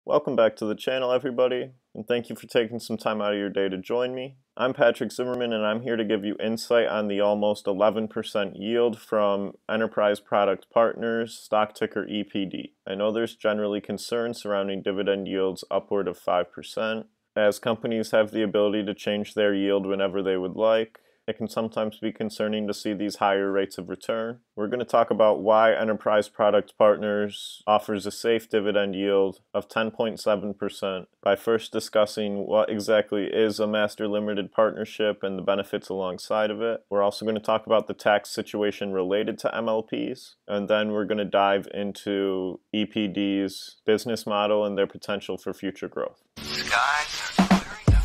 Welcome back to the channel, everybody, and thank you for taking some time out of your day to join me. I'm Patrick Zimmerman, and I'm here to give you insight on the almost 11% yield from Enterprise Product Partners, stock ticker EPD. I know there's generally concern surrounding dividend yields upward of 5%. As companies have the ability to change their yield whenever they would like, it can sometimes be concerning to see these higher rates of return. We're going to talk about why Enterprise Product Partners offers a safe dividend yield of 10.7% by first discussing what exactly is a master limited partnership and the benefits alongside of it. We're also going to talk about the tax situation related to MLPs, and then we're going to dive into EPD's business model and their potential for future growth. Skies are clearing up.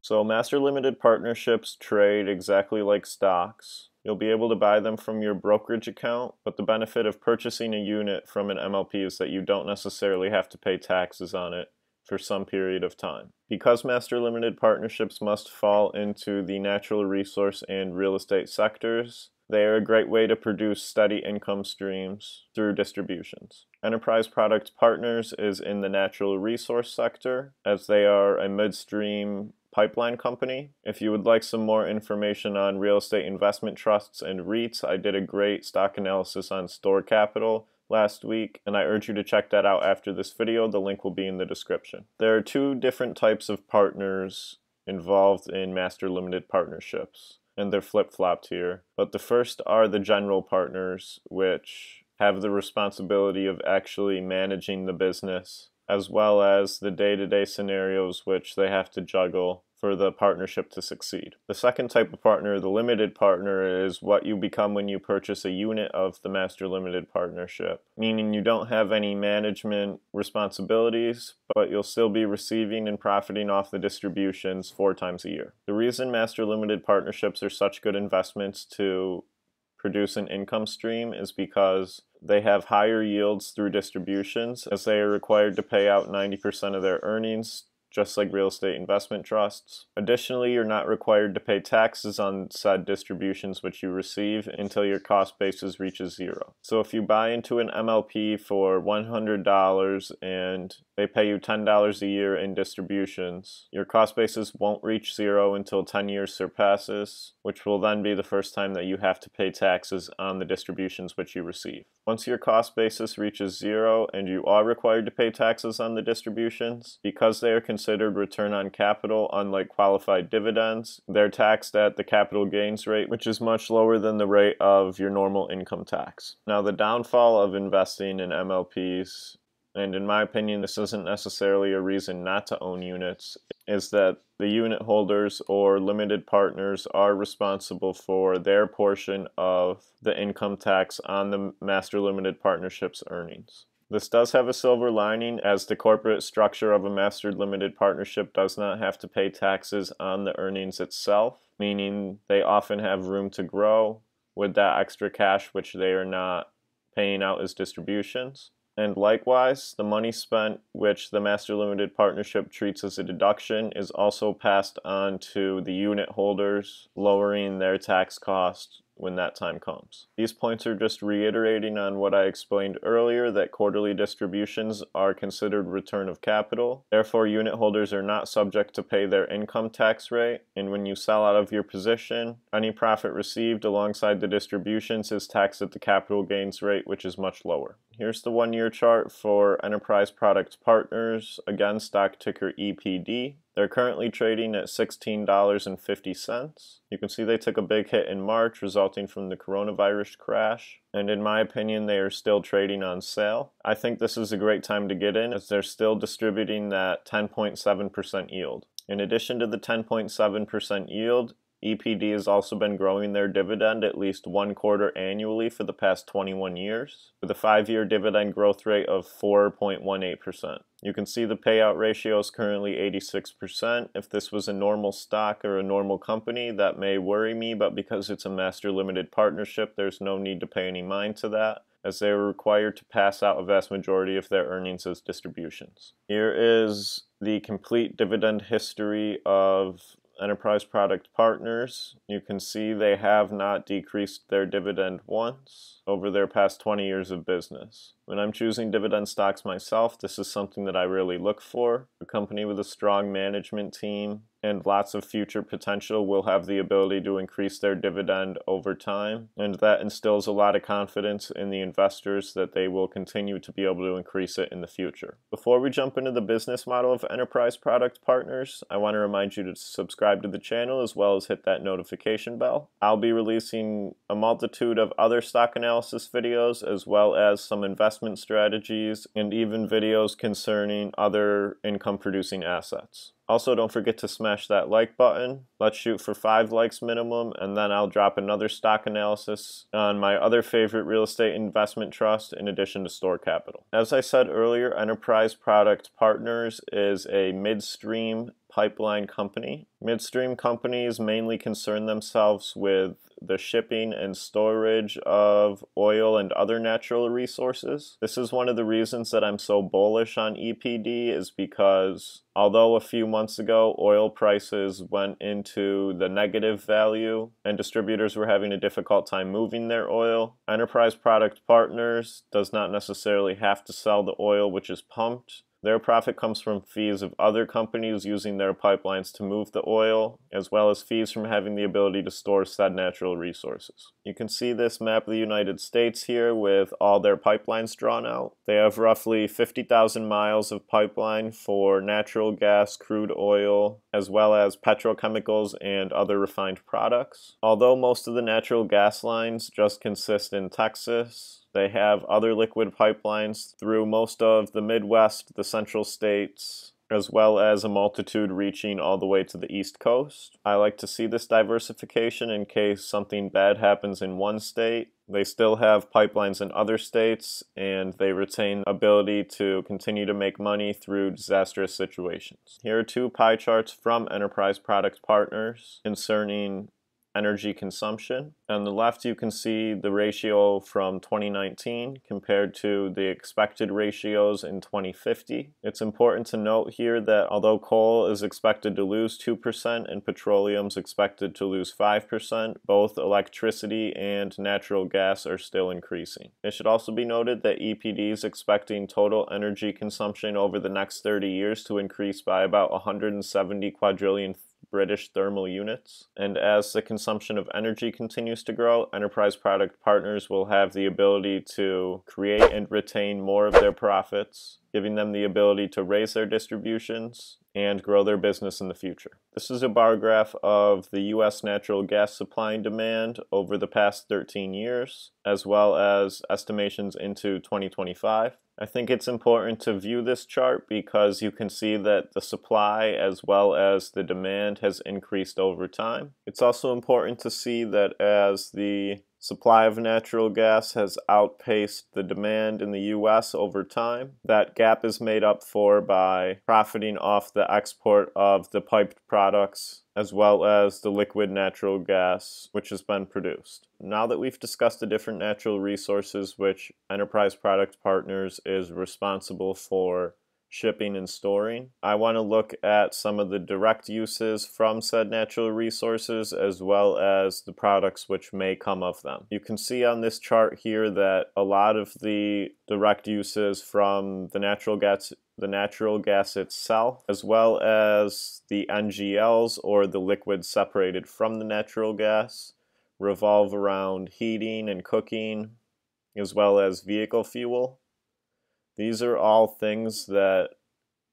So master limited partnerships trade exactly like stocks. You'll be able to buy them from your brokerage account, but the benefit of purchasing a unit from an MLP is that you don't necessarily have to pay taxes on it for some period of time. Because master limited partnerships must fall into the natural resource and real estate sectors, they are a great way to produce steady income streams through distributions. Enterprise Product Partners is in the natural resource sector, as they are a midstream pipeline company. If you would like some more information on real estate investment trusts and REITs, I did a great stock analysis on Store Capital last week, and I urge you to check that out after this video. The link will be in the description. There are two different types of partners involved in master limited partnerships, and they're flip-flopped here. But the first are the general partners, which have the responsibility of actually managing the business, as well as the day-to-day scenarios which they have to juggle for the partnership to succeed. The second type of partner, the limited partner, is what you become when you purchase a unit of the master limited partnership, meaning you don't have any management responsibilities, but you'll still be receiving and profiting off the distributions 4 times a year. The reason master limited partnerships are such good investments to produce an income stream is because they have higher yields through distributions, as they are required to pay out 90% of their earnings, just like real estate investment trusts. Additionally, you're not required to pay taxes on said distributions which you receive until your cost basis reaches 0. So if you buy into an MLP for $100 and they pay you $10 a year in distributions, your cost basis won't reach 0 until 10 years surpasses, which will then be the first time that you have to pay taxes on the distributions which you receive. Once your cost basis reaches 0 and you are required to pay taxes on the distributions, because they are considered return on capital, unlike qualified dividends, they're taxed at the capital gains rate, which is much lower than the rate of your normal income tax. Now, the downfall of investing in MLPs, and in my opinion this isn't necessarily a reason not to own units, is that the unit holders or limited partners are responsible for their portion of the income tax on the master limited partnership's earnings. This does have a silver lining, as the corporate structure of a master limited partnership does not have to pay taxes on the earnings itself, meaning they often have room to grow with that extra cash which they are not paying out as distributions. And likewise, the money spent, which the master limited partnership treats as a deduction, is also passed on to the unit holders, lowering their tax costs when that time comes. These points are just reiterating on what I explained earlier, that quarterly distributions are considered return of capital. Therefore, unit holders are not subject to pay their income tax rate, and when you sell out of your position, any profit received alongside the distributions is taxed at the capital gains rate, which is much lower. Here's the 1-year chart for Enterprise Product Partners, again stock ticker EPD. They're currently trading at $16.50. You can see they took a big hit in March resulting from the coronavirus crash, and in my opinion they are still trading on sale. I think this is a great time to get in, as they're still distributing that 10.7% yield. In addition to the 10.7% yield, EPD has also been growing their dividend at least 1 quarter annually for the past 21 years, with a 5-year dividend growth rate of 4.18%. You can see the payout ratio is currently 86%. If this was a normal stock or a normal company, that may worry me, but because it's a master limited partnership, there's no need to pay any mind to that, as they are required to pass out a vast majority of their earnings as distributions. Here is the complete dividend history of Enterprise Product Partners, you can see they have not decreased their dividend once over their past 20 years of business. When I'm choosing dividend stocks myself, this is something that I really look for. A company with a strong management team and lots of future potential will have the ability to increase their dividend over time, and that instills a lot of confidence in the investors that they will continue to be able to increase it in the future. Before we jump into the business model of Enterprise Product Partners, I want to remind you to subscribe to the channel as well as hit that notification bell. I'll be releasing a multitude of other stock analysis videos as well as some investment strategies and even videos concerning other income producing assets. Also, don't forget to smash that like button. Let's shoot for 5 likes minimum, and then I'll drop another stock analysis on my other favorite real estate investment trust in addition to Store Capital. As I said earlier, Enterprise Product Partners is a midstream pipeline company. Midstream companies mainly concern themselves with the shipping and storage of oil and other natural resources. This is one of the reasons that I'm so bullish on EPD, is because although a few months ago oil prices went into the negative value and distributors were having a difficult time moving their oil, Enterprise Product Partners does not necessarily have to sell the oil which is pumped. Their profit comes from fees of other companies using their pipelines to move the oil, as well as fees from having the ability to store said natural resources. You can see this map of the United States here with all their pipelines drawn out. They have roughly 50,000 miles of pipeline for natural gas, crude oil, as well as petrochemicals and other refined products. Although most of the natural gas lines just consist in Texas, they have other liquid pipelines through most of the Midwest, the central states, as well as a multitude reaching all the way to the East Coast. I like to see this diversification in case something bad happens in one state. They still have pipelines in other states, and they retain ability to continue to make money through disastrous situations. Here are 2 pie charts from Enterprise Product Partners concerning energy consumption. On the left, you can see the ratio from 2019 compared to the expected ratios in 2050. It's important to note here that although coal is expected to lose 2% and petroleum is expected to lose 5%, both electricity and natural gas are still increasing. It should also be noted that EPD is expecting total energy consumption over the next 30 years to increase by about 170 quadrillion British thermal units. And as the consumption of energy continues to grow, Enterprise Product Partners will have the ability to create and retain more of their profits, giving them the ability to raise their distributions and grow their business in the future. This is a bar graph of the U.S. natural gas supply and demand over the past 13 years, as well as estimations into 2025. I think it's important to view this chart because you can see that the supply as well as the demand has increased over time. It's also important to see that as the supply of natural gas has outpaced the demand in the U.S. over time, that gap is made up for by profiting off the export of the piped products as well as the liquid natural gas which has been produced. Now that we've discussed the different natural resources which Enterprise Product Partners is responsible for shipping and storing, I want to look at some of the direct uses from said natural resources as well as the products which may come of them. You can see on this chart here that a lot of the direct uses from the natural gas itself, as well as the NGLs or the liquids separated from the natural gas, revolve around heating and cooking, as well as vehicle fuel. These are all things that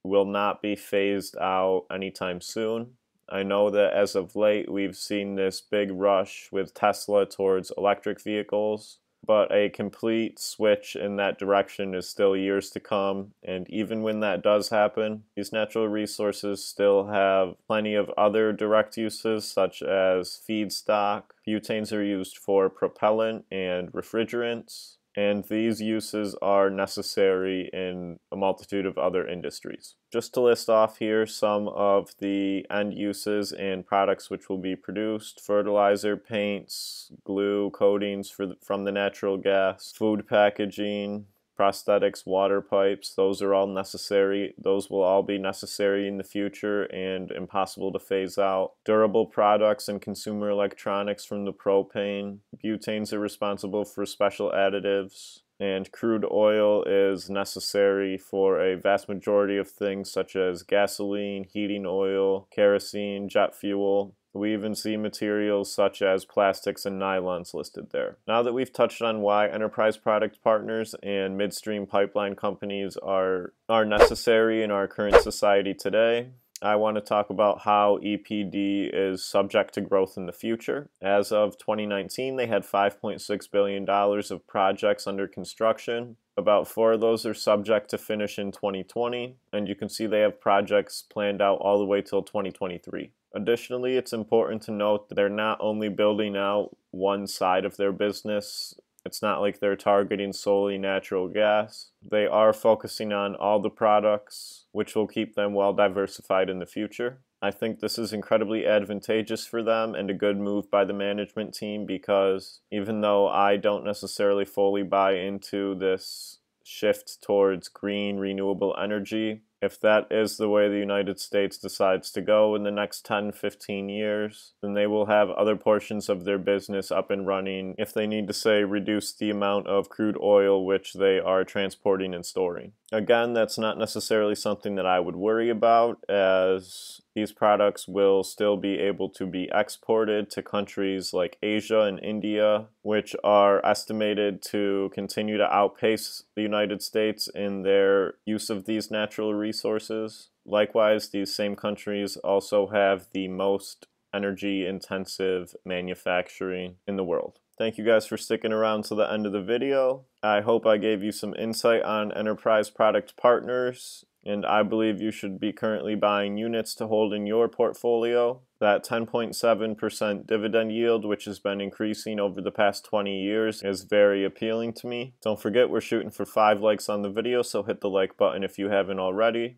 will not be phased out anytime soon. I know that as of late we've seen this big rush with Tesla towards electric vehicles, but a complete switch in that direction is still years to come, and even when that does happen, these natural resources still have plenty of other direct uses such as feedstock. Butanes are used for propellant and refrigerants, and these uses are necessary in a multitude of other industries. Just to list off here some of the end uses and products which will be produced: fertilizer, paints, glue, coatings from the natural gas, food packaging, prosthetics, water pipes, those are all necessary. Those will all be necessary in the future and impossible to phase out. Durable products and consumer electronics from the propane. Butanes are responsible for special additives. And crude oil is necessary for a vast majority of things such as gasoline, heating oil, kerosene, jet fuel. We even see materials such as plastics and nylons listed there. Now that we've touched on why enterprise product partners and midstream pipeline companies are necessary in our current society today, I want to talk about how EPD is subject to growth in the future. As of 2019, they had $5.6 billion of projects under construction. About 4 of those are subject to finish in 2020, and you can see they have projects planned out all the way till 2023. Additionally, it's important to note that they're not only building out one side of their business. It's not like they're targeting solely natural gas. They are focusing on all the products, which will keep them well diversified in the future. I think this is incredibly advantageous for them and a good move by the management team, because even though I don't necessarily fully buy into this shift towards green renewable energy, if that is the way the United States decides to go in the next 10-15 years, then they will have other portions of their business up and running if they need to, say, reduce the amount of crude oil which they are transporting and storing. Again, that's not necessarily something that I would worry about, as these products will still be able to be exported to countries like Asia and India, which are estimated to continue to outpace the United States in their use of these natural resources. Likewise, these same countries also have the most energy-intensive manufacturing in the world. Thank you guys for sticking around to the end of the video. I hope I gave you some insight on enterprise product partners, and I believe you should be currently buying units to hold in your portfolio. That 10.7% dividend yield, which has been increasing over the past 20 years, is very appealing to me. Don't forget, we're shooting for 5 likes on the video, so hit the like button if you haven't already.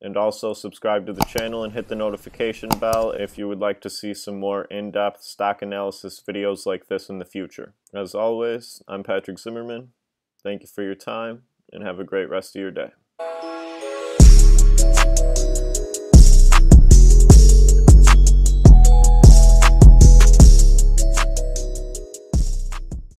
And also subscribe to the channel and hit the notification bell if you would like to see some more in-depth stock analysis videos like this in the future. As always, I'm Patrick Zimmerman. Thank you for your time, and have a great rest of your day.